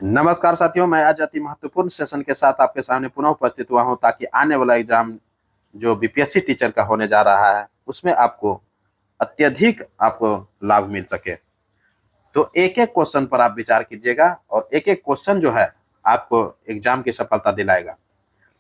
नमस्कार साथियों, मैं आज अति महत्वपूर्ण सेशन के साथ आपके सामने पुनः उपस्थित हुआ हूं ताकि आने वाला एग्जाम जो बीपीएससी टीचर का होने जा रहा है उसमें आपको अत्यधिक आपको लाभ मिल सके। तो एक एक क्वेश्चन पर आप विचार कीजिएगा और एक एक क्वेश्चन जो है आपको एग्जाम की सफलता दिलाएगा।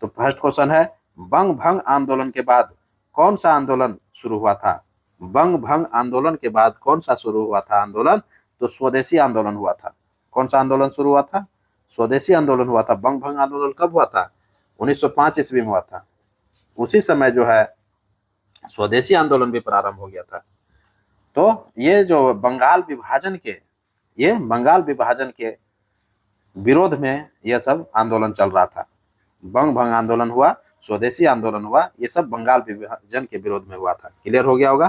तो फर्स्ट क्वेश्चन है, बंग भंग आंदोलन के बाद कौन सा आंदोलन शुरू हुआ था? बंग भंग आंदोलन के बाद कौन सा शुरू हुआ था आंदोलन? तो स्वदेशी आंदोलन हुआ था। कौन सा आंदोलन शुरू हुआ था? स्वदेशी आंदोलन हुआ था। बंग भंग आंदोलन कब हुआ था? 1905 ईस्वी में हुआ था। उसी समय जो है स्वदेशी आंदोलन भी प्रारंभ हो गया था। तो ये जो बंगाल विभाजन के विरोध में यह सब आंदोलन चल रहा था। बंग भंग आंदोलन हुआ, स्वदेशी आंदोलन हुआ, ये सब बंगाल विभाजन के विरोध में हुआ था। क्लियर हो गया होगा।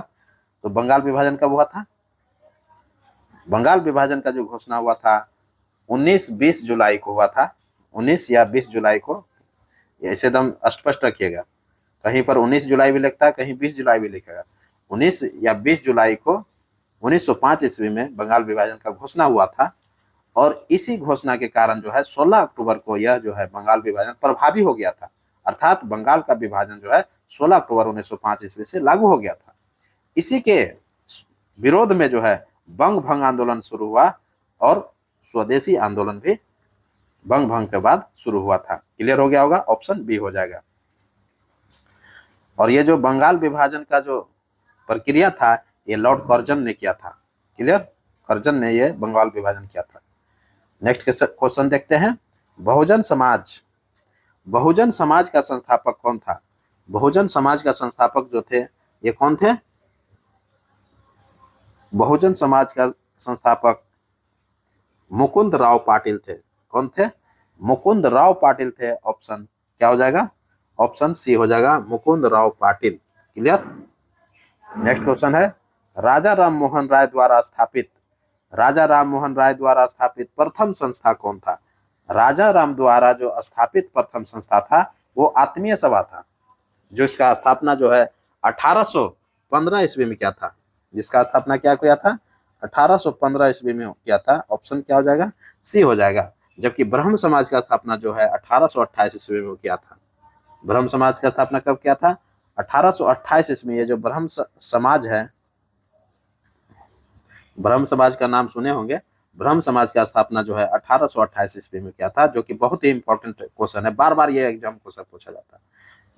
तो बंगाल विभाजन कब हुआ था? बंगाल विभाजन का जो घोषणा हुआ था 19-20 जुलाई को हुआ था। 19 या 20 जुलाई को, ऐसे एकदम स्पष्ट रखिएगा। कहीं पर 19 जुलाई भी लिखता है, कहीं 20 जुलाई भी लिखेगा। 19 या 20 जुलाई को 1905 ईस्वी में बंगाल विभाजन का घोषणा हुआ था और इसी घोषणा के कारण जो है 16 अक्टूबर को यह जो है बंगाल विभाजन प्रभावी हो गया था। अर्थात बंगाल का विभाजन जो है 16 अक्टूबर 1905 ईस्वी से लागू हो गया था। इसी के विरोध में जो है बंग भंग आंदोलन शुरू हुआ और स्वदेशी आंदोलन भी बंग भंग के बाद शुरू हुआ था। क्लियर हो गया होगा, ऑप्शन बी हो जाएगा। और ये जो बंगाल विभाजन का जो प्रक्रिया था ये लॉर्ड कर्जन ने किया था। क्लियर, कर्जन ने ये बंगाल विभाजन किया था। नेक्स्ट क्वेश्चन देखते हैं, बहुजन समाज का संस्थापक कौन था? बहुजन समाज का संस्थापक जो थे ये कौन थे? बहुजन समाज का संस्थापक मुकुंद राव पाटिल थे। कौन थे? मुकुंद राव पाटिल थे। ऑप्शन क्या हो जाएगा? ऑप्शन सी हो जाएगा, Mukund Rao Patil. Clear. Next question है, राजा राम मोहन राय द्वारा स्थापित प्रथम संस्था कौन था? राजा राम द्वारा जो स्थापित प्रथम संस्था था वो आत्मीय सभा था, जो इसका स्थापना जो है 1815 ईस्वी में किया था। जिसका स्थापना क्या किया था? 1815 ईस्वी में किया था। ऑप्शन क्या हो जाएगा? सी हो जाएगा। जबकि ब्रह्म समाज का स्थापना जो है 1828 ईस्वी में किया था। ब्रह्म समाज का स्थापना कब किया था? 1828 ईस्वी। ये जो ब्रह्म समाज है, ब्रह्म समाज का नाम सुने होंगे। ब्रह्म समाज का स्थापना जो है 1828 ईस्वी में किया था, जो कि बहुत ही इंपॉर्टेंट क्वेश्चन है। बार बार ये एग्जाम क्वेश्चन पूछा जाता है,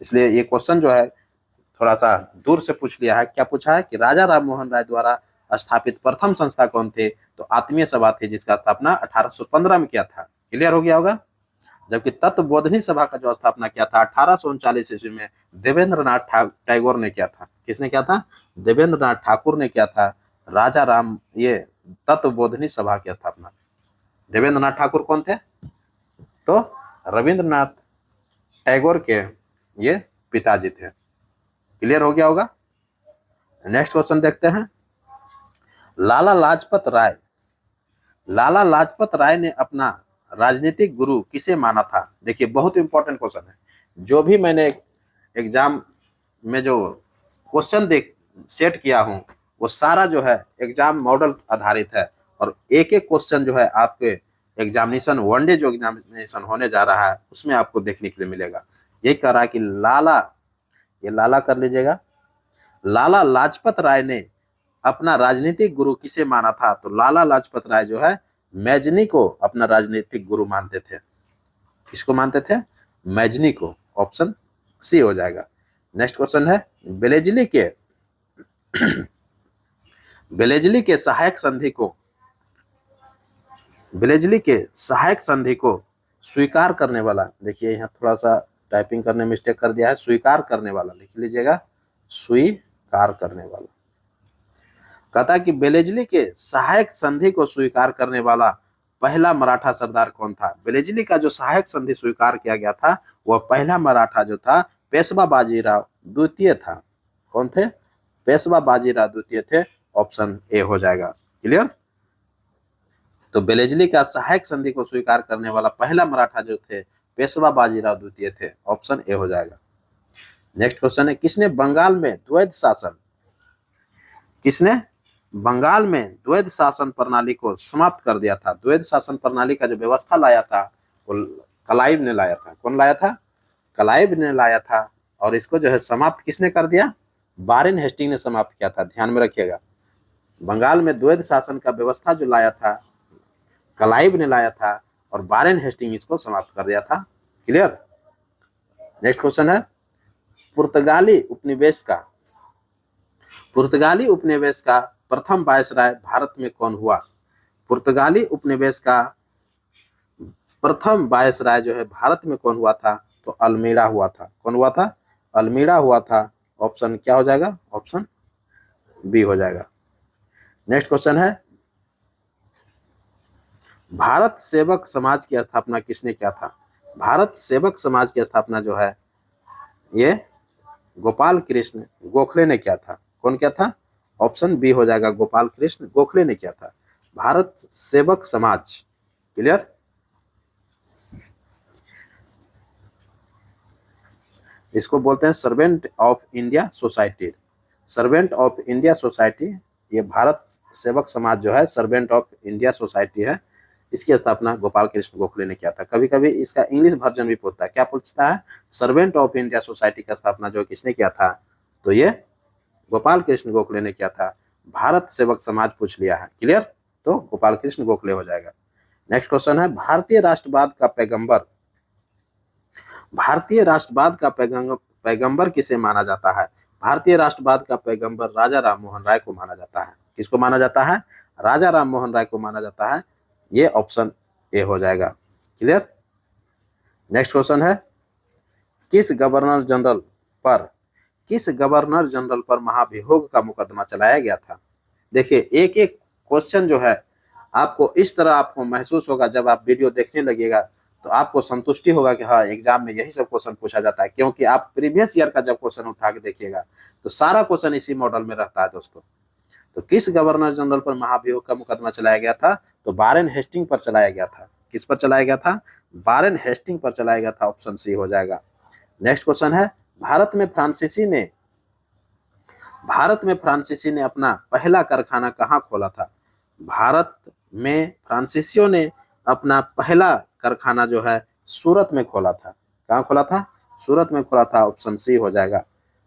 इसलिए ये क्वेश्चन जो है थोड़ा सा दूर से पूछ लिया है। क्या पूछा है कि राजा राम मोहन राय द्वारा स्थापित प्रथम संस्था कौन थे? तो आत्मीय सभा थी, जिसका स्थापना 1815 में किया था। क्लियर हो गया होगा। जबकि तत्वबोधनी सभा का जो स्थापना किया था 1839 ईस्वी में देवेंद्रनाथ टैगोर ने किया था। किसने किया था? देवेंद्रनाथ ठाकुर ने किया था। राजा राम ये तत्वबोधनी सभा की स्थापना। देवेंद्रनाथ ठाकुर कौन थे? तो रविंद्रनाथ टैगोर के ये पिताजी थे। क्लियर हो गया होगा। नेक्स्ट क्वेश्चन देखते हैं, लाला लाजपत राय ने अपना राजनीतिक गुरु किसे माना था? देखिए बहुत इंपॉर्टेंट क्वेश्चन है। जो भी मैंने एग्जाम में जो क्वेश्चन देख सेट किया हूं वो सारा जो है एग्जाम मॉडल आधारित है और एक एक क्वेश्चन जो है आपके एग्जामिनेशन वनडे जो एग्जामिनेशन होने जा रहा है उसमें आपको देखने के लिए मिलेगा। यही कह रहा है कि लाला कर लीजिएगा। लाला लाजपत राय ने अपना राजनीतिक गुरु किसे माना था? तो लाला लाजपत राय जो है मैजनी को अपना राजनीतिक गुरु मानते थे। किसको मानते थे? मैजनी को। ऑप्शन सी हो जाएगा। नेक्स्ट क्वेश्चन है, बेलेजली के सहायक संधि को स्वीकार करने वाला, देखिए यहाँ थोड़ा सा टाइपिंग करने में मिस्टेक कर दिया है, स्वीकार करने वाला लिख लीजिएगा, स्वीकार करने वाला। कहता कि बेलेजली के सहायक संधि को स्वीकार करने वाला पहला मराठा सरदार कौन था? बेलेजली का जो सहायक संधि स्वीकार किया गया था वह पहला मराठा जो था पेशवा बाजीराव द्वितीय था। कौन थे? पेशवा बाजीराव द्वितीय थे। ऑप्शन ए हो जाएगा। क्लियर। तो बेलेजली का सहायक संधि को स्वीकार करने वाला पहला मराठा जो थे पेशवा बाजीराव द्वितीय थे। ऑप्शन ए हो जाएगा। नेक्स्ट क्वेश्चन है, किसने बंगाल में द्वैध शासन प्रणाली को समाप्त कर दिया था। द्वैध शासन प्रणाली का जो व्यवस्था लाया था वो क्लाइव ने लाया था। कौन लाया था? क्लाइव ने लाया था। और इसको जो है समाप्त किसने कर दिया? वारेन हेस्टिंग ने समाप्त किया था। ध्यान में रखिएगा, बंगाल में द्वैध शासन का व्यवस्था जो लाया था क्लाइव ने लाया था और वारेन हेस्टिंग इसको समाप्त कर दिया था। क्लियर? नेक्स्ट क्वेश्चन है, पुर्तगाली उपनिवेश का प्रथम वायसराय भारत में कौन हुआ? पुर्तगाली उपनिवेश का प्रथम वायसराय जो है भारत में कौन हुआ था? तो अल्मीड़ा हुआ था। कौन हुआ था? अल्मीड़ा हुआ था। ऑप्शन क्या हो जाएगा? ऑप्शन बी हो जाएगा। नेक्स्ट क्वेश्चन है, भारत सेवक समाज की स्थापना किसने किया था? भारत सेवक समाज की स्थापना जो है ये गोपाल कृष्ण गोखले ने किया था। कौन किया था? ऑप्शन बी हो जाएगा, गोपाल कृष्ण गोखले ने किया था भारत सेवक समाज। क्लियर? इसको बोलते हैं servant of India society. Servant of India society, ये भारत सेवक समाज जो है सर्वेंट ऑफ इंडिया सोसाइटी है, इसकी स्थापना गोपाल कृष्ण गोखले ने किया था। कभी कभी इसका इंग्लिश वर्जन भी पूछता है। क्या पूछता है? सर्वेंट ऑफ इंडिया सोसाइटी की स्थापना जो किसने किया था? तो ये गोपाल कृष्ण गोखले ने किया था। भारत सेवक समाज पूछ लिया है। क्लियर? तो गोपाल कृष्ण गोखले हो जाएगा। नेक्स्ट क्वेश्चन है, भारतीय राष्ट्रवाद का पैगंबर किसे माना जाता है? भारतीय राष्ट्रवाद का पैगंबर राजा राम मोहन राय को माना जाता है। किसको माना जाता है? राजा राम मोहन राय को माना जाता है। ये ऑप्शन ए हो जाएगा। क्लियर? नेक्स्ट क्वेश्चन है, किस गवर्नर जनरल पर महाभियोग का मुकदमा चलाया गया था? देखिए, एक एक क्वेश्चन जो है आपको इस तरह आपको महसूस होगा, जब आप वीडियो देखने लगेगा तो आपको संतुष्टि होगा कि हाँ, एग्जाम में यही सब क्वेश्चन पूछा जाता है। क्योंकि आप प्रीवियस ईयर का जब क्वेश्चन उठा के देखिएगा तो सारा क्वेश्चन इसी मॉडल में रहता है दोस्तों। तो किस गवर्नर जनरल पर महाभियोग का मुकदमा चलाया गया था? तो वारेन हेस्टिंग पर चलाया गया था। किस पर चलाया गया था? वारेन हेस्टिंग पर चलाया गया था। ऑप्शन सी हो जाएगा। नेक्स्ट क्वेश्चन है, भारत में फ्रांसीसी ने अपना पहला कारखाना कहाँ खोला था? भारत में फ्रांसीसियों ने अपना पहला कारखाना जो है सूरत में खोला था। कहाँ खोला था? सूरत में खोला था। ऑप्शन सी हो जाएगा।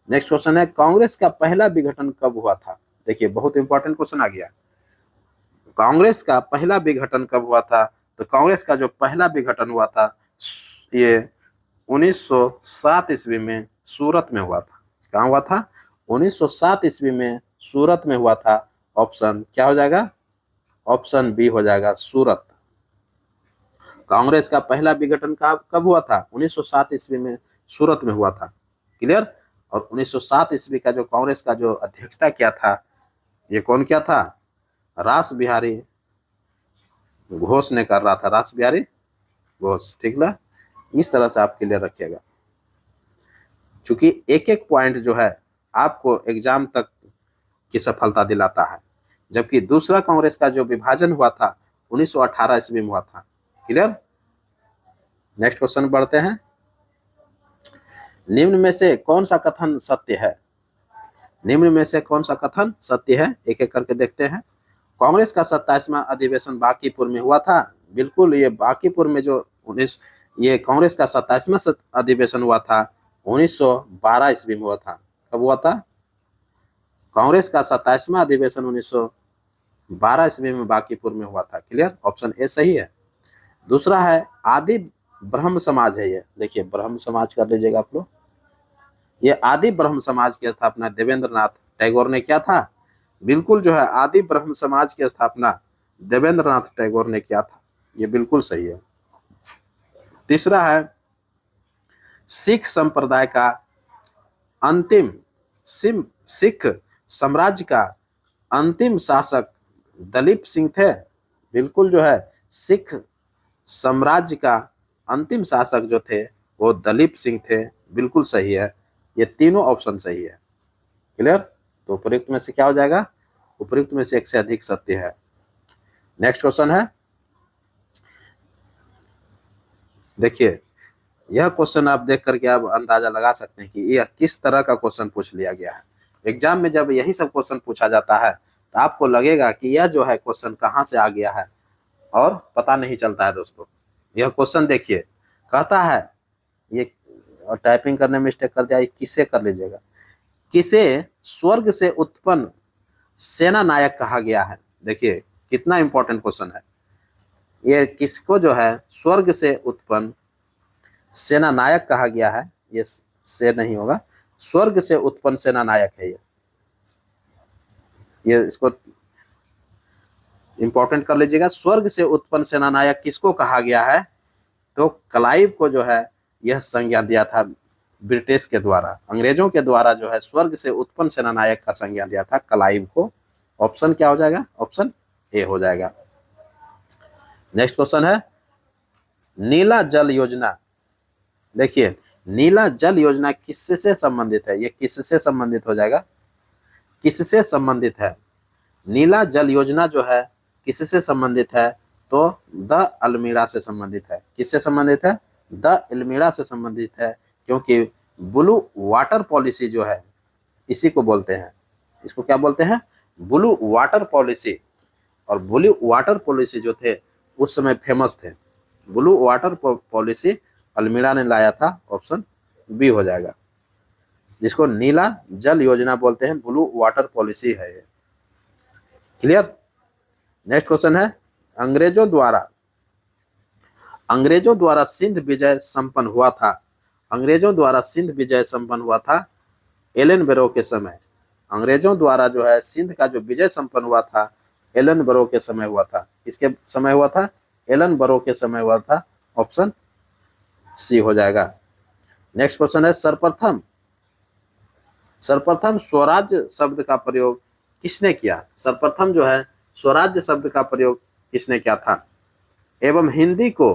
नेक्स्ट क्वेश्चन है, कांग्रेस का पहला विघटन कब हुआ था? देखिए, बहुत इंपॉर्टेंट क्वेश्चन आ गया। कांग्रेस का पहला विघटन कब हुआ था? तो कांग्रेस का जो पहला विघटन हुआ था ये 1907 ईस्वी में सूरत में हुआ था। कहाँ हुआ था? 1907 ईस्वी में सूरत में हुआ था। ऑप्शन क्या हो जाएगा? ऑप्शन बी हो जाएगा, सूरत। कांग्रेस का पहला विघटन कब हुआ था? 1907 ईस्वी में सूरत में हुआ था। क्लियर? और 1907 ईस्वी का जो कांग्रेस का जो अध्यक्षता किया था ये कौन किया था? रास बिहारी घोष ने कर रहा था। रास बिहारी घोष। ठीक ना? इस तरह से आप क्लियर रखिएगा, क्योंकि एक एक पॉइंट जो है आपको एग्जाम तक की सफलता दिलाता है। जबकि दूसरा कांग्रेस का जो विभाजन हुआ था 1918 ईस्वी में हुआ था। क्लियर? नेक्स्ट क्वेश्चन बढ़ते हैं, निम्न में से कौन सा कथन सत्य है? निम्न में से कौन सा कथन सत्य है? एक एक करके देखते हैं। कांग्रेस का 27वां अधिवेशन बांकीपुर में हुआ था। बिल्कुल, ये बांकीपुर में जो ये कांग्रेस का 27वां अधिवेशन हुआ था 1912 ईस्वी में हुआ था। कब हुआ था? कांग्रेस का 27वां अधिवेशन 1912 ईस्वी में बांकीपुर में हुआ था। क्लियर? ऑप्शन ए सही है। दूसरा है आदि ब्रह्म समाज है। ये देखिए, ब्रह्म समाज कर लीजिएगा आप लोग। ये आदि ब्रह्म समाज की स्थापना देवेंद्रनाथ टैगोर ने किया था। बिल्कुल जो है आदि ब्रह्म समाज की स्थापना देवेंद्रनाथ टैगोर ने किया था। ये बिल्कुल सही है। तीसरा है सिख संप्रदाय का अंतिम सिख साम्राज्य का अंतिम शासक दलीप सिंह थे। बिल्कुल जो है सिख साम्राज्य का अंतिम शासक जो थे वो दलीप सिंह थे। बिल्कुल सही है। ये तीनों ऑप्शन सही है। क्लियर? तो उपयुक्त में से क्या हो जाएगा? उपयुक्त में से एक से अधिक सत्य है। नेक्स्ट क्वेश्चन है, देखिए यह क्वेश्चन आप देख करके आप अंदाजा लगा सकते हैं कि यह किस तरह का क्वेश्चन पूछ लिया गया है। एग्जाम में जब यही सब क्वेश्चन पूछा जाता है तो आपको लगेगा कि यह जो है क्वेश्चन कहाँ से आ गया है और पता नहीं चलता है दोस्तों। यह क्वेश्चन देखिए, कहता है ये, और टाइपिंग करने में मिस्टेक कर दिया, ये किसे कर लीजिएगा, किसे स्वर्ग से उत्पन्न सेना नायक कहा गया है। देखिए कितना इंपॉर्टेंट क्वेश्चन है। ये किसको जो है स्वर्ग से उत्पन्न सेना नायक कहा गया है, ये से नहीं होगा, स्वर्ग से उत्पन्न सेना नायक है ये इसको इंपॉर्टेंट कर लीजिएगा। स्वर्ग से उत्पन्न सेना नायक किसको कहा गया है, तो क्लाइव को जो है यह संज्ञा दिया था ब्रिटिश के द्वारा, अंग्रेजों के द्वारा जो है स्वर्ग से उत्पन्न सेना नायक का संज्ञा दिया था क्लाइव को। ऑप्शन क्या हो जाएगा, ऑप्शन ए हो जाएगा। नेक्स्ट क्वेश्चन है नीला जल योजना। देखिए नीला जल योजना किससे संबंधित है, ये किससे संबंधित हो जाएगा, किससे संबंधित है। नीला जल योजना जो है किससे संबंधित है, तो द अल्मीरा से संबंधित है। किससे संबंधित है, द अल्मीरा से संबंधित है, क्योंकि ब्लू वाटर पॉलिसी जो है इसी को बोलते हैं, इसको क्या बोलते हैं, ब्लू वाटर पॉलिसी। और ब्लू वाटर पॉलिसी जो थे उस समय फेमस थे। ब्लू वाटर पॉलिसी अल्मीरा ने लाया था, ऑप्शन बी हो जाएगा, जिसको नीला जल योजना बोलते हैं, ब्लू वाटर पॉलिसी है ये। क्लियर। नेक्स्ट क्वेश्चन है अंग्रेजों द्वारा सिंध विजय संपन्न हुआ था। अंग्रेजों द्वारा सिंध विजय संपन्न हुआ था एलन बैरो के समय। अंग्रेजों द्वारा जो है सिंध का जो विजय संपन्न हुआ था एलन बैरो के समय हुआ था। किसके समय हुआ था, एलन बैरो के समय हुआ था, ऑप्शन सी हो जाएगा। नेक्स्ट क्वेश्चन है सर्वप्रथम स्वराज्य शब्द का प्रयोग किसने किया। सर्वप्रथम जो है स्वराज्य शब्द का प्रयोग किसने किया था, एवं हिंदी को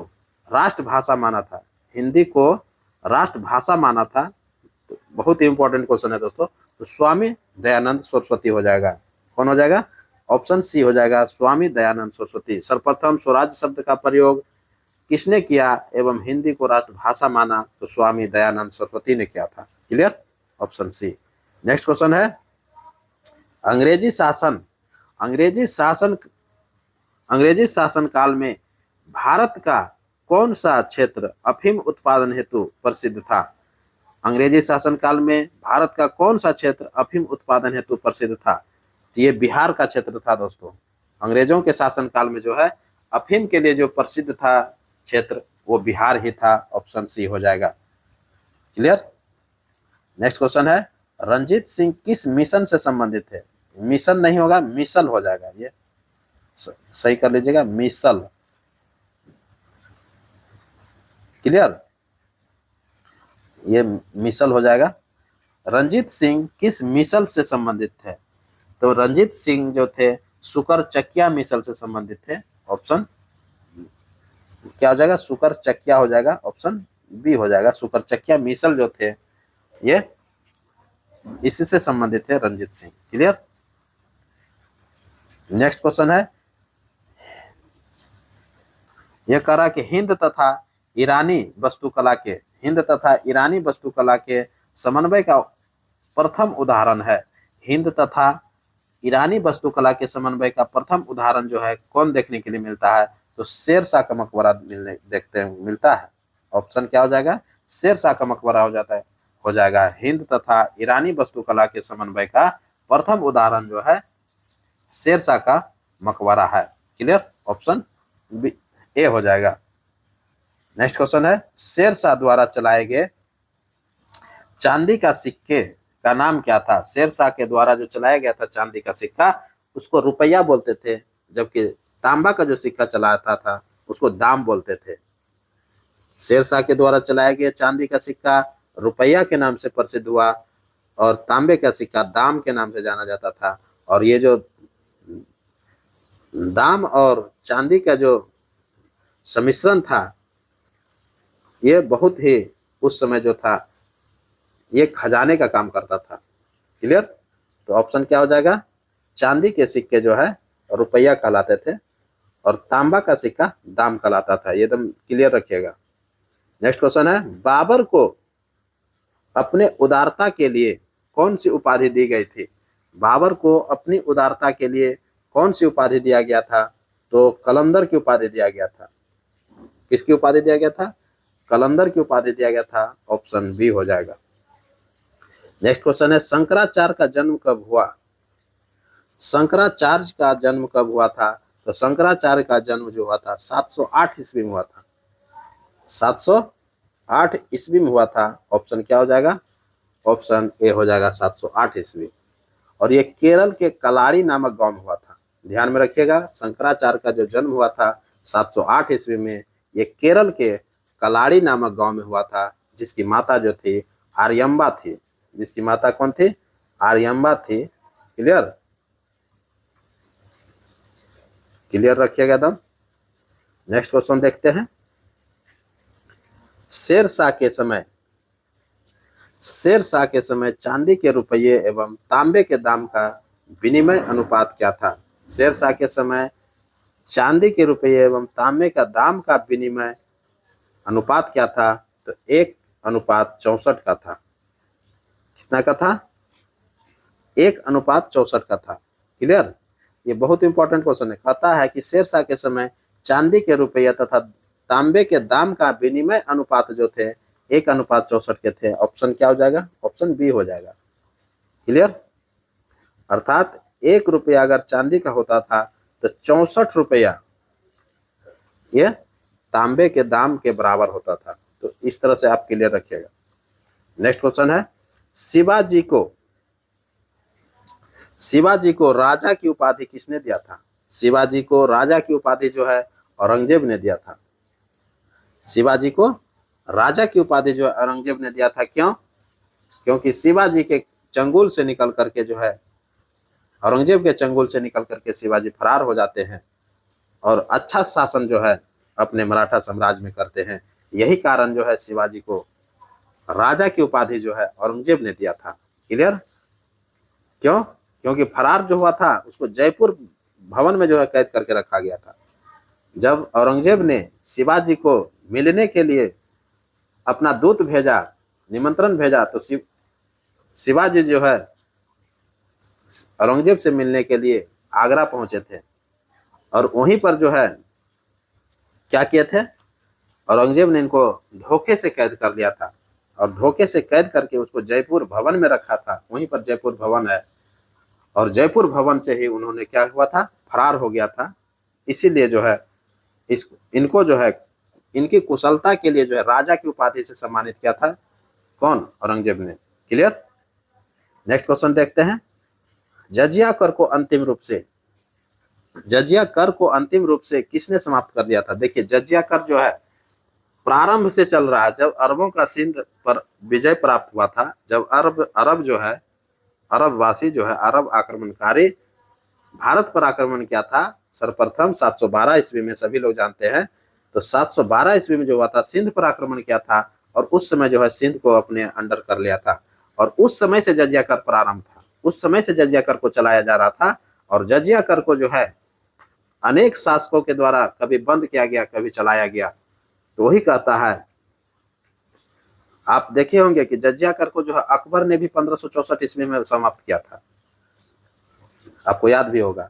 राष्ट्रभाषा माना था। हिंदी को राष्ट्रभाषा माना था, तो बहुत ही इंपॉर्टेंट क्वेश्चन है दोस्तों, तो स्वामी दयानंद सरस्वती हो जाएगा। कौन हो जाएगा, ऑप्शन सी हो जाएगा, स्वामी दयानंद सरस्वती। सर्वप्रथम स्वराज्य शब्द का प्रयोग किसने किया एवं हिंदी को राष्ट्रभाषा माना, तो स्वामी दयानंद सरस्वती ने किया था। Clear, option C. Next question है अंग्रेजी शासन काल में भारत का कौन सा क्षेत्र अफीम उत्पादन हेतु प्रसिद्ध था। अंग्रेजी शासन काल में भारत का कौन सा क्षेत्र अफीम उत्पादन हेतु प्रसिद्ध था, तो ये बिहार का क्षेत्र था दोस्तों। अंग्रेजों के शासन काल में जो है अफीम के लिए जो प्रसिद्ध था क्षेत्र वो बिहार ही था, ऑप्शन सी हो जाएगा। क्लियर। नेक्स्ट क्वेश्चन है रंजीत सिंह किस मिशन से संबंधित है। मिशन नहीं होगा, मिसल हो जाएगा, ये सही कर लीजिएगा, मिसल। क्लियर, ये मिसल हो जाएगा। रंजीत सिंह किस मिसल से संबंधित थे, तो रंजीत सिंह जो थे सुकर चकिया मिसल से संबंधित थे, ऑप्शन क्या हो जाएगा, सुकर चकिया हो जाएगा, ऑप्शन बी हो जाएगा। सुकर चकिया मिसल जो थे ये इसी से संबंधित थे Ranjit Singh. Clear. Next question है यह कह रहा कि हिंद तथा ईरानी वास्तुकला के समन्वय का प्रथम उदाहरण है। हिंद तथा ईरानी वास्तुकला के समन्वय का प्रथम उदाहरण जो है कौन देखने के लिए मिलता है, तो शेरशाह का मकबरा मिलता है। ऑप्शन क्या हो जाएगा, शेरशाह का मकबरा हो जाएगा। हिंद तथा ईरानी वास्तुकला के समन्वय का प्रथम उदाहरण जो है शेरशाह का मकबरा है। क्लियर, ऑप्शन ए हो जाएगा। नेक्स्ट क्वेश्चन है शेरशाह द्वारा चलाए गए चांदी का सिक्के का नाम क्या था। शेरशाह के द्वारा जो चलाया गया था चांदी का सिक्का उसको रुपया बोलते थे, जबकि तांबा का जो सिक्का चलाता था उसको दाम बोलते थे। शेरशाह के द्वारा चलाया गया चांदी का सिक्का रुपया के नाम से प्रसिद्ध हुआ और तांबे का सिक्का दाम के नाम से जाना जाता था। और ये जो दाम और चांदी का जो सम्मिश्रण था ये बहुत ही उस समय जो था ये खजाने का काम करता था। क्लियर, तो ऑप्शन क्या हो जाएगा, चांदी के सिक्के जो है रुपया कहलाते थे और तांबा का सिक्का दाम कहलाता था। ये एकदम क्लियर रखिएगा। नेक्स्ट क्वेश्चन है बाबर को अपने उदारता के लिए कौन सी उपाधि दी गई थी। बाबर को अपनी उदारता के लिए कौन सी उपाधि दिया गया था? तो कलंदर की उपाधि दिया गया था। किसकी उपाधि दिया गया था? कलंदर की उपाधि दिया गया था। ऑप्शन बी हो जाएगा। नेक्स्ट क्वेश्चन है, शंकराचार्य का जन्म कब हुआ? शंकराचार्य का जन्म कब हुआ था? तो शंकराचार्य का जन्म जो हुआ था 708 ईस्वी में हुआ था। 708 ईस्वी में हुआ था। ऑप्शन क्या हो जाएगा? ऑप्शन ए हो जाएगा 708 ईस्वी। और ये केरल के कलाड़ी नामक गांव में हुआ था। ध्यान में रखिएगा, शंकराचार्य का जो जन्म हुआ था 708 ईस्वी में, ये केरल के कलाड़ी नामक गांव में हुआ था, जिसकी माता जो थी आर्यम्बा थी। जिसकी माता कौन थी? आर्यम्बा थी। क्लियर? क्लियर रखिएगा एकदम। नेक्स्ट क्वेश्चन देखते हैं। शेरशाह के समय चांदी के रुपये एवं तांबे के दाम का विनिमय अनुपात क्या था? शेरशाह के समय चांदी के रुपये एवं तांबे का दाम का विनिमय अनुपात क्या था? तो 1:64 का था। कितना का था? 1:64 का था। क्लियर? ये बहुत इंपॉर्टेंट क्वेश्चन है। कहता है कि शेरशाह के समय चांदी के रुपये तथा तांबे के दाम का विनिमय अनुपात जो थे 1:64 के थे। ऑप्शन क्या हो जाएगा? ऑप्शन बी हो जाएगा। क्लियर? अर्थात 1 रुपया अगर चांदी का होता था तो 64 रुपया ये तांबे के दाम के बराबर होता था। तो इस तरह से आप क्लियर रखिएगा। नेक्स्ट क्वेश्चन है, शिवाजी को राजा की उपाधि किसने दिया था? शिवाजी को राजा की उपाधि जो है औरंगजेब ने दिया था। शिवाजी को राजा की उपाधि जो है औरंगजेब ने दिया था। क्यों? क्योंकि शिवाजी के चंगुल से निकल करके जो है, औरंगजेब के चंगुल से निकल करके शिवाजी फरार हो जाते हैं और अच्छा शासन जो है अपने मराठा साम्राज्य में करते हैं। यही कारण जो है शिवाजी को राजा की उपाधि जो है औरंगजेब ने दिया था। क्लियर? क्यों? क्योंकि फरार जो हुआ था उसको जयपुर भवन में जो है कैद करके रखा गया था। जब औरंगजेब ने शिवाजी को मिलने के लिए अपना दूत भेजा, निमंत्रण भेजा, तो शिवाजी जो है औरंगजेब से मिलने के लिए आगरा पहुंचे थे और वहीं पर जो है क्या किए थे, औरंगजेब ने इनको धोखे से कैद कर लिया था और धोखे से कैद करके उसको जयपुर भवन में रखा था। वहीं पर जयपुर भवन है और जयपुर भवन से ही उन्होंने क्या हुआ था, फरार हो गया था। इसीलिए जो है इनको जो है इनकी कुशलता के लिए जो है राजा की उपाधि से सम्मानित किया था। कौन? औरंगजेब ने। क्लियर? नेक्स्ट क्वेश्चन देखते हैं। जजिया कर को अंतिम रूप से किसने समाप्त कर दिया था? देखिए, जजिया कर जो है प्रारंभ से चल रहा है। जब अरबों का सिंध पर विजय प्राप्त हुआ था, जब अरब जो है, अरबवासी जो है, अरब आक्रमणकारी भारत पर आक्रमण किया था सर्वप्रथम 712 ईस्वी में, सभी लोग जानते हैं। तो 712 ईस्वी में जो हुआ था, सिंध पर आक्रमण किया था और उस समय जो है सिंध को अपने अंडर कर लिया था और उस समय से जजिया कर प्रारंभ था। उस समय से जजिया कर को चलाया जा रहा था और जजिया कर को जो है अनेक शासकों के द्वारा कभी बंद किया गया, कभी चलाया गया। तो वही कहता है, आप देखे होंगे कि जजिया कर को जो है अकबर ने भी 1564 ईस्वी में समाप्त किया था, आपको याद भी होगा।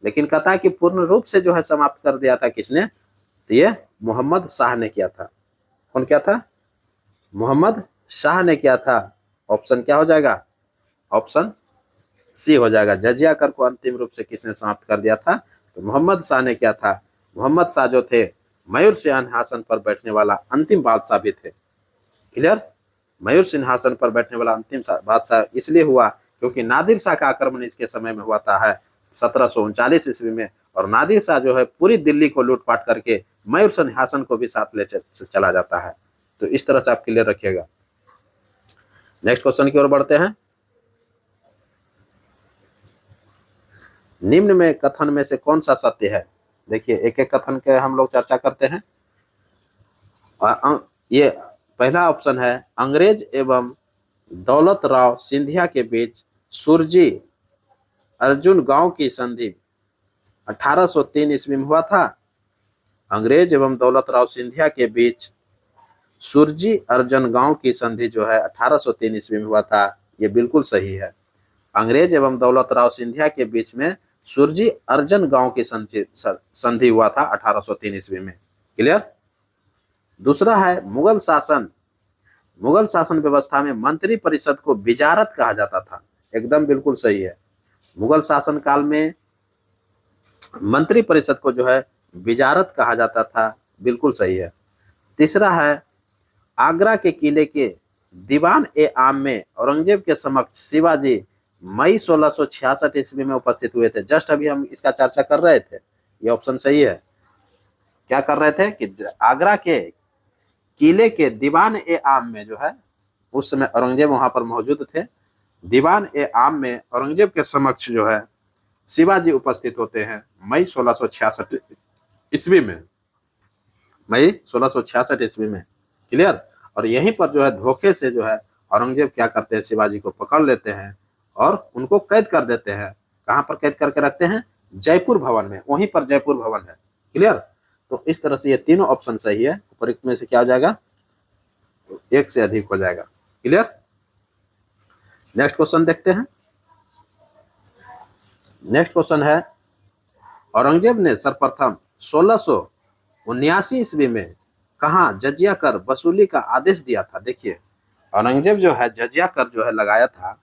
लेकिन कहता है कि पूर्ण रूप से जो है समाप्त कर दिया था किसने? तो ये मोहम्मद शाह ने किया था। कौन किया था? मोहम्मद शाह ने किया था। ऑप्शन क्या हो जाएगा? ऑप्शन सी हो जाएगा। जजिया कर को अंतिम रूप से किसने समाप्त कर दिया था? तो मोहम्मद शाह ने किया था। मोहम्मद शाह जो थे मयूर सिंहासन पर बैठने वाला अंतिम बादशाह भी थे। क्लियर? मयूर सिंहासन पर बैठने वाला अंतिम बादशाह इसलिए हुआ क्योंकि नादिर शाह का आक्रमण इसके समय में हुआ था है 1739 ईस्वी में, और नादिर शाह जो है पूरी दिल्ली को लूटपाट करके मयूर सिंहासन को भी साथ ले चला जाता है। तो इस तरह से आप क्लियर रखिएगा। नेक्स्ट क्वेश्चन की ओर बढ़ते हैं। निम्न में कथन में से कौन सा सत्य है? देखिए, एक एक कथन के हम लोग चर्चा करते हैं। ये पहला ऑप्शन है, अंग्रेज एवं दौलत राव सिंधिया के बीच सुरजी अर्जुन गांव की संधि 1803 ईस्वी में हुआ था। अंग्रेज एवं दौलत राव सिंधिया के बीच सुरजी अर्जन गांव की संधि जो है 1803 ईस्वी में हुआ था। ये बिल्कुल सही है। अंग्रेज एवं दौलत राव सिंधिया के बीच में सुरजी अर्जन गांव की संधि हुआ था 1803 ईस्वी में। क्लियर। दूसरा है मुगल शासन। मुगल शासन व्यवस्था में मंत्री परिषद को विजारत कहा जाता था। एकदम बिल्कुल सही है। मुगल शासन काल में मंत्री परिषद को जो है विजारत कहा जाता था। बिल्कुल सही है। तीसरा है आगरा के किले के दीवान ए आम में औरंगजेब के समक्ष शिवाजी मई 1666 ईस्वी में उपस्थित हुए थे। जस्ट अभी हम इसका चर्चा कर रहे थे। ये ऑप्शन सही है। क्या कर रहे थे कि आगरा के किले के दीवान ए आम में जो है उस समय औरंगजेब वहां पर मौजूद थे। दीवान ए आम में औरंगजेब के समक्ष जो है शिवाजी उपस्थित होते हैं मई 1666 ईस्वी में। मई 1666 ईस्वी में। क्लियर। और यहीं पर जो है धोखे से जो है औरंगजेब क्या करते हैं, शिवाजी को पकड़ लेते हैं और उनको कैद कर देते हैं। कहां पर कैद करके रखते हैं? जयपुर भवन में। वहीं पर जयपुर भवन है। क्लियर। तो इस तरह से ये तीनों ऑप्शन सही है। उपरोक्त में से क्या हो जाएगा? एक से अधिक हो जाएगा। क्लियर। नेक्स्ट क्वेश्चन देखते हैं। नेक्स्ट क्वेश्चन है औरंगजेब ने सर्वप्रथम 1679 ईस्वी में कहां जजिया कर वसूली का आदेश दिया था? देखिए औरंगजेब जो है जजिया कर जो है लगाया था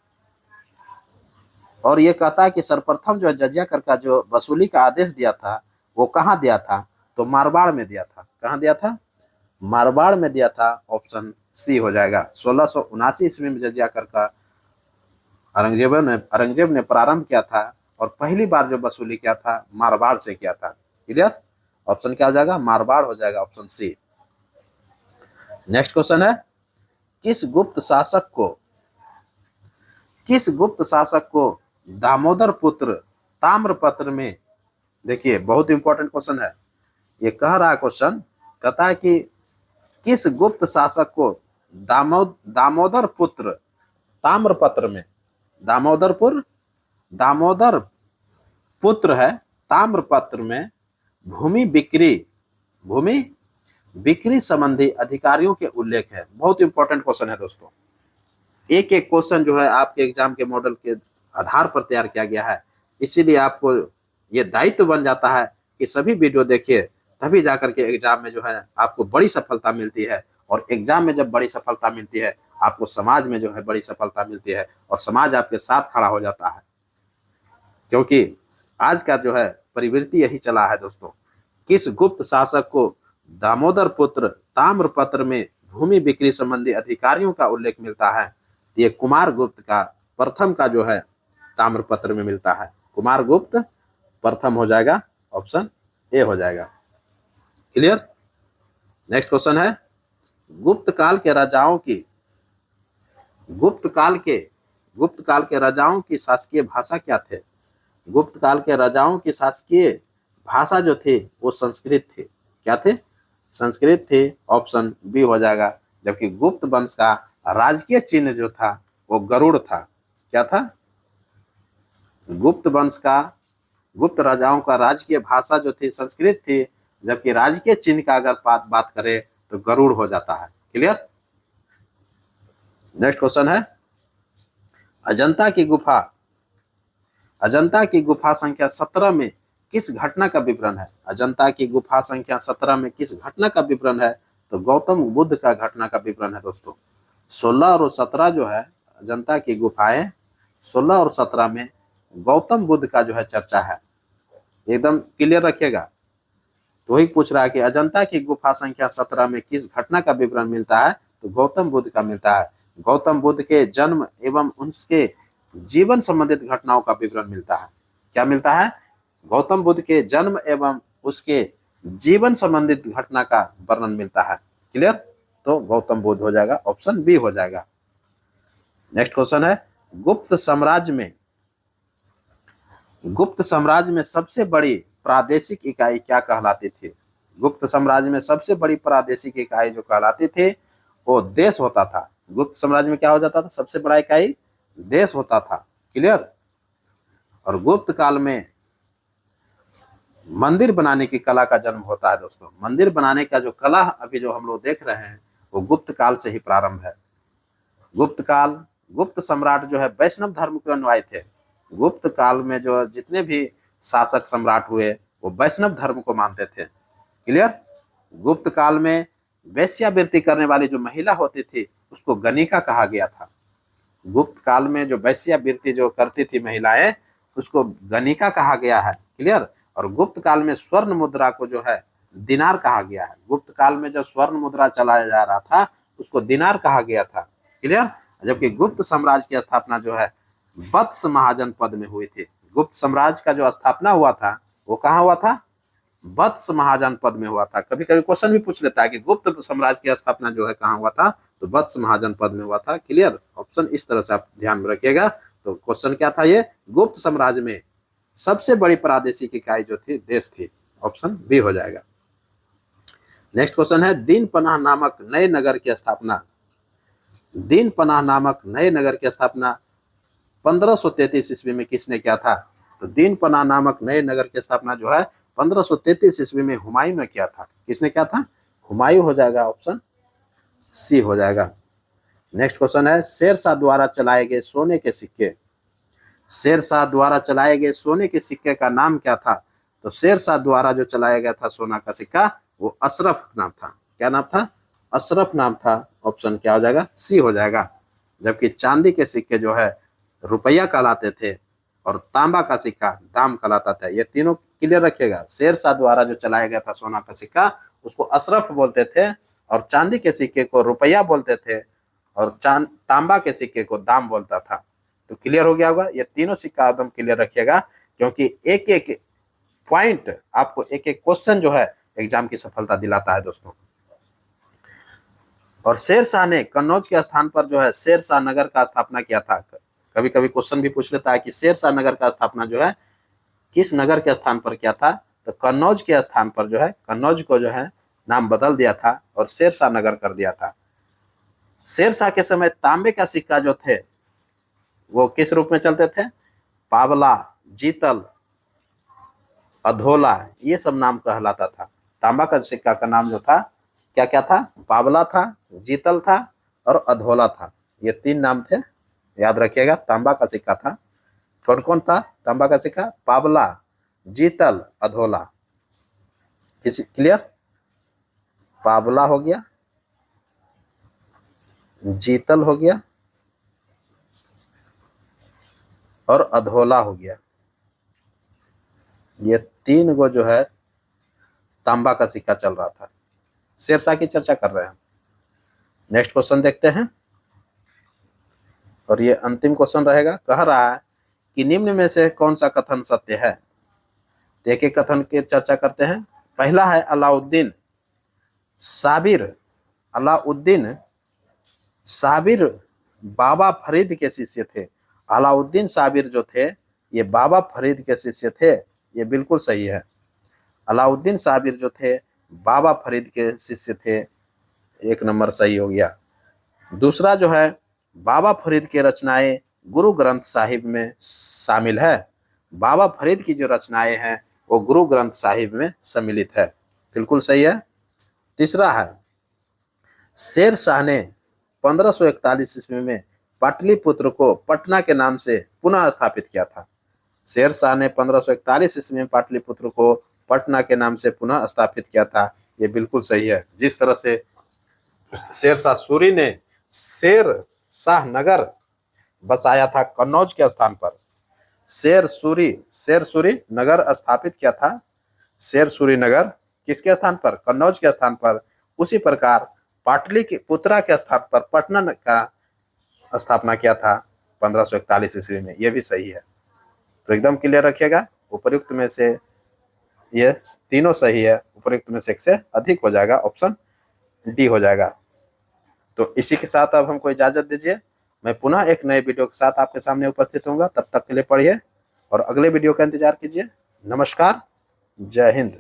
और ये कहता है कि सर्वप्रथम जो है जजिया कर का जो वसूली का आदेश दिया था वो कहां दिया था? तो मारवाड़ में दिया था। कहां दिया था? मारवाड़ में दिया था। ऑप्शन सी हो जाएगा। 1679 ईस्वी में जजिया कर का औरंगजेब ने प्रारंभ किया था और पहली बार जो वसूली किया था मारवाड़ से किया था। क्लियर। ऑप्शन क्या हो जाएगा? मारवाड़ हो जाएगा। Option C. नेक्स्ट क्वेश्चन है किस गुप्त शासक को दामोदर पुत्र ताम्रपत्र में, देखिए बहुत इंपॉर्टेंट क्वेश्चन है ये, कह रहा है क्वेश्चन, कहता है कि किस गुप्त शासक को दामोदर पुत्र ताम्रपत्र में, दामोदर पुत्र है ताम्रपत्र में भूमि बिक्री संबंधी अधिकारियों के उल्लेख है। बहुत इंपॉर्टेंट क्वेश्चन है दोस्तों। एक एक क्वेश्चन जो है आपके एग्जाम के मॉडल के आधार पर तैयार किया गया है, इसीलिए आपको ये दायित्व बन जाता है कि सभी वीडियो देखिए, तभी जाकर के एग्जाम में जो है आपको बड़ी सफलता मिलती है। और एग्जाम में जब बड़ी सफलता मिलती है आपको समाज में जो है बड़ी सफलता मिलती है और समाज आपके साथ खड़ा हो जाता है। क्योंकि आज का जो है प्रवृत्ति यही चला है दोस्तों। किस गुप्त शासक को दामोदर पुत्र ताम्रपत्र में भूमि बिक्री संबंधी अधिकारियों का उल्लेख मिलता है? ये कुमार गुप्त का प्रथम का जो है ताम्रपत्र में मिलता है। कुमार गुप्त प्रथम हो जाएगा। ऑप्शन ए हो जाएगा। क्लियर। नेक्स्ट क्वेश्चन है गुप्त काल के राजाओं की शासकीय भाषा क्या थे? गुप्त काल के राजाओं की शासकीय भाषा जो थी वो संस्कृत थी। क्या थे? संस्कृत थी। ऑप्शन बी हो जाएगा। जबकि गुप्त वंश का राजकीय चिन्ह जो था वो गरुड़ था। क्या था? गुप्त राजाओं का राजकीय भाषा जो थी संस्कृत थी, जबकि राजकीय चिन्ह का अगर बात करें तो गरुड़ हो जाता है। क्लियर। नेक्स्ट क्वेश्चन है अजंता की गुफा संख्या 17 में किस घटना का विवरण है? अजंता की गुफा संख्या 17 में किस घटना का विवरण है? तो गौतम बुद्ध का घटना का विवरण है दोस्तों। 16 और 17 जो है अजंता की गुफाएं, 16 और 17 में गौतम बुद्ध का जो है चर्चा है। एकदम क्लियर रखिएगा। तो वही पूछ रहा है कि अजंता की गुफा संख्या 17 में किस घटना का विवरण मिलता है? तो गौतम बुद्ध का मिलता है। गौतम बुद्ध के जन्म एवं उसके जीवन संबंधित घटनाओं का विवरण मिलता है। क्या मिलता है? गौतम बुद्ध के जन्म एवं उसके जीवन संबंधित घटना का वर्णन मिलता है। क्लियर। तो गौतम बुद्ध हो जाएगा। ऑप्शन बी हो जाएगा। नेक्स्ट क्वेश्चन है गुप्त साम्राज्य में सबसे बड़ी प्रादेशिक इकाई क्या कहलाती थी? गुप्त साम्राज्य में सबसे बड़ी प्रादेशिक इकाई जो कहलाती थी वो देश होता था। गुप्त साम्राज्य में क्या हो जाता था? सबसे बड़ा इकाई देश होता था। क्लियर। और गुप्त काल में मंदिर बनाने की कला का जन्म होता है दोस्तों। मंदिर बनाने का जो कला अभी जो हम लोग देख रहे हैं वो गुप्त काल से ही प्रारंभ है। गुप्त काल गुप्त सम्राट जो है वैष्णव धर्म के अनुयायी थे। गुप्त काल में जो जितने भी शासक सम्राट हुए वो वैष्णव धर्म को मानते थे। क्लियर। गुप्त काल में वेश्यावृत्ति करने वाली जो महिला होती थी उसको गणिका कहा गया था। गुप्त काल में जो वेश्यावृत्ति जो करती थी महिलाएं उसको गणिका कहा गया है। क्लियर। और गुप्त काल में स्वर्ण मुद्रा को जो है दिनार कहा गया है। गुप्त काल में जब स्वर्ण मुद्रा चलाया जा रहा था उसको दिनार कहा गया था। क्लियर। जबकि गुप्त साम्राज्य की स्थापना जो है वत्स महाजनपद में हुई थी। गुप्त साम्राज्य का जो स्थापना हुआ था वो कहाँ हुआ था? वत्स महाजनपद में हुआ था। कभी कभी क्वेश्चन भी पूछ लेता है कि गुप्त साम्राज्य की स्थापना जो है कहाँ हुआ था, तो वत्स महाजनपद में हुआ था। क्लियर। ऑप्शन इस तरह से आप ध्यान में रखिएगा। तो क्वेश्चन क्या था? ये गुप्त साम्राज्य में सबसे बड़ी प्रादेशिक इकाई जो थी देश थी। ऑप्शन बी हो जाएगा। नेक्स्ट क्वेश्चन है दीन पनाह नामक नए नगर की स्थापना। दीन पनाह नामक नए नगर की स्थापना 1533 ईस्वी में किसने किया था? तो दीन पनाह नामक नए नगर की स्थापना जो है 1533 ईस्वी में हुमायूं ने किया था। किसने किया था? हुमायूं हो जाएगा। ऑप्शन सी हो जाएगा। नेक्स्ट क्वेश्चन है शेरशाह द्वारा चलाए गए सोने के सिक्के। शेरशाह द्वारा चलाए गए सोने के सिक्के का नाम क्या था? तो शेरशाह द्वारा जो चलाया गया था सोना का सिक्का वो अशरफ नाम था। क्या नाम था? अशरफ नाम था। ऑप्शन क्या हो जाएगा? सी हो जाएगा। जबकि चांदी के सिक्के जो है रुपया कहलाते थे और तांबा का सिक्का दाम कहलाता था। ये तीनों क्लियर रखिएगा। शेरशाह द्वारा जो चलाया गया था सोना का सिक्का उसको अशरफ बोलते थे और चांदी के सिक्के को रुपया बोलते थे और तांबा के सिक्के को दाम बोलता था। तो क्लियर हो गया होगा। ये तीनों सिक्का एकदम क्लियर रखिएगा क्योंकि एक एक पॉइंट आपको एक एक क्वेश्चन जो है एग्जाम की सफलता दिलाता है दोस्तों। और शेरशाह ने कन्नौज के स्थान पर जो है शेरशाह नगर का स्थापना किया था। कभी कभी क्वेश्चन भी पूछ लेता है कि शेरशाह नगर का स्थापना जो है किस नगर के स्थान पर किया था? तो कन्नौज के स्थान पर जो है कन्नौज को जो है नाम बदल दिया था और शेरशाह नगर कर दिया था। शेरशाह के समय तांबे का सिक्का जो थे वो किस रूप में चलते थे? पावला, जीतल, अधोला, ये सब नाम कहलाता था। तांबा का सिक्का का नाम जो था क्या क्या था? पावला था, जीतल था और अधोला था। ये तीन नाम थे, याद रखिएगा। तांबा का सिक्का था। कौन कौन था तांबा का सिक्का? पावला, जीतल, अधोला। किसी क्लियर? पावला हो गया, जीतल हो गया और अधोला हो गया। ये तीन गो जो है तांबा का सिक्का चल रहा था। शेरशाह की चर्चा कर रहे हैं। नेक्स्ट क्वेश्चन देखते हैं और ये अंतिम क्वेश्चन रहेगा। कह रहा है कि निम्न में से कौन सा कथन सत्य है? एक एक कथन की चर्चा करते हैं। पहला है अलाउद्दीन साबिर बाबा फरीद के शिष्य थे। अलाउद्दीन साबिर जो थे ये बाबा फरीद के शिष्य थे। ये बिल्कुल सही है। अलाउद्दीन साबिर जो थे बाबा फरीद के शिष्य थे। एक नंबर सही हो गया। दूसरा जो है बाबा फरीद के रचनाएं गुरु ग्रंथ साहिब में शामिल है। बाबा फरीद की जो रचनाएं हैं वो गुरु ग्रंथ साहिब में सम्मिलित है। बिल्कुल सही है। तीसरा है शेरशाह ने 1541 ईस्वी में पाटलिपुत्र को पटना के नाम से पुनः स्थापित किया था। शेरशाह ने 1541 ईस्वी में पाटलिपुत्र को पटना के नाम से पुनः स्थापित किया था। ये बिल्कुल सही है। जिस तरह से शेरशाह सूरी ने शेरशाह नगर बसाया था कन्नौज के स्थान पर, शेरसूरी नगर स्थापित किया था। शेरसूरी नगर किसके स्थान पर? कन्नौज के स्थान पर। उसी प्रकार पाटलिपुत्रा के स्थान पर पटना का स्थापना किया था 1541 ईस्वी में। यह भी सही है। तो एकदम क्लियर रखिएगा। उपयुक्त में से ये तीनों सही है। उपयुक्त में से एक से अधिक हो जाएगा। ऑप्शन डी हो जाएगा। तो इसी के साथ अब हमको इजाजत दीजिए। मैं पुनः एक नए वीडियो के साथ आपके सामने उपस्थित होऊंगा। तब तक के लिए पढ़िए और अगले वीडियो का इंतजार कीजिए। नमस्कार, जय हिंद।